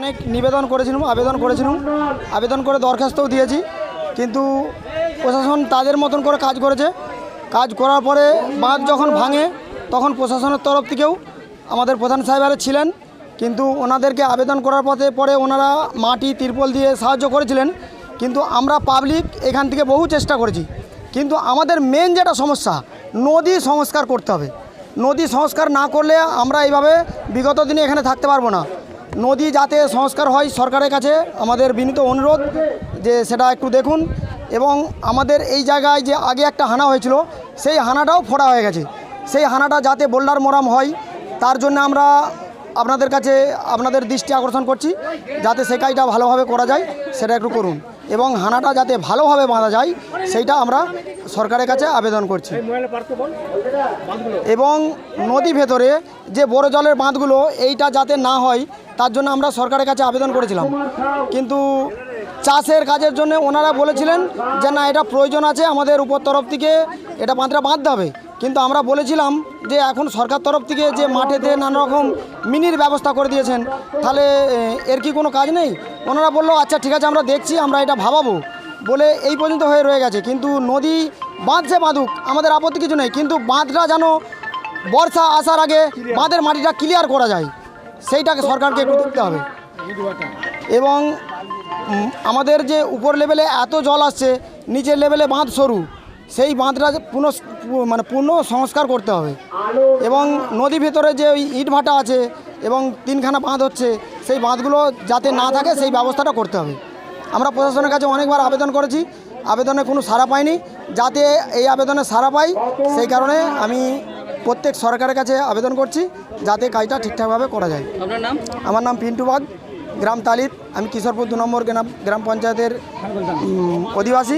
অনেক নিবেদন করেছিলাম, আবেদন করে দরখাস্তও দিয়েছি, কিন্তু প্রশাসন তাদের মতন করে কাজ করেছে। কাজ করার পরে বাঁধ যখন ভাঙে তখন প্রশাসনের তরফ থেকেও আমাদের প্রধান সাহেবেরা ছিলেন, কিন্তু ওনাদেরকে আবেদন করার পরে ওনারা মাটি তিরপল দিয়ে সাহায্য করেছিলেন। কিন্তু আমরা পাবলিক এখান থেকে বহু চেষ্টা করেছি, কিন্তু আমাদের মেন যেটা সমস্যা, নদী সংস্কার করতে হবে। নদী সংস্কার না করলে আমরা এইভাবে বিগত দিনে এখানে থাকতে পারবো না। নদী যাতে সংস্কার হয়, সরকারের কাছে আমাদের বিনীত অনুরোধ যে সেটা একটু দেখুন। এবং আমাদের এই জায়গায় যে আগে একটা হানা হয়েছিল, সেই হানাটাও ফোড়া হয়ে গেছে। সেই হানাটা যাতে বোল্ডার মোরাম হয়, তার জন্য আমরা আপনাদের কাছে আপনাদের দৃষ্টি আকর্ষণ করছি, যাতে সেই কাজটা ভালোভাবে করা যায় সেটা একটু করুন। এবং হানাটা যাতে ভালোভাবে বাঁধা যায় সেইটা আমরা সরকারের কাছে আবেদন করছি। এবং নদী ভেতরে যে বড় জলের বাঁধগুলো এইটা যাতে না হয় তার জন্য আমরা সরকারের কাছে আবেদন করেছিলাম, কিন্তু চাষের কাজের জন্য ওনারা বলেছিলেন যে না, এটা প্রয়োজন আছে, আমাদের উপর তরফ থেকে এটা বাঁধটা বাঁধতে হবে। কিন্তু আমরা বলেছিলাম যে এখন সরকার তরফ থেকে যে মাঠেতে নানা রকম মিনির ব্যবস্থা করে দিয়েছেন, তাহলে এর কি কোনো কাজ নেই? ওনারা বললো আচ্ছা ঠিক আছে, আমরা দেখছি, আমরা এটা ভাবাবো বলে এই পর্যন্ত হয়ে রয়ে গেছে। কিন্তু নদী বাঁধছে বাঁধুক, আমাদের আপত্তি কিছু নেই, কিন্তু বাঁধটা যেন বর্ষা আসার আগে বাঁধের মাটিটা ক্লিয়ার করা যায়, সেইটাকে সরকারকে একটু দেখতে হবে। এবং আমাদের যে উপর লেভেলে এত জল আসছে, নিচের লেভেলে বাঁধ সরু, সেই বাঁধটা পূর্ণ সংস্কার করতে হবে। এবং নদী ভেতরে যে ওই ইট ভাটা আছে এবং তিনখানা বাঁধ হচ্ছে, সেই বাঁধগুলো যাতে না থাকে সেই ব্যবস্থাটা করতে হবে। আমরা প্রশাসনের কাছে অনেকবার আবেদন করেছি, আবেদনে কোনো সাড়া পাইনি। যাতে এই আবেদনে সাড়া পাই সেই কারণে আমি প্রত্যেক সরকারের কাছে আবেদন করছি যাতে কাজটা ঠিকঠাকভাবে করা যায়। আপনার নাম? আমার নাম পিন্টু বাগ, গ্রাম তালিত, আমি কিশোরপুর 2 নম্বর গ্রাম পঞ্চায়েতের অধিবাসী।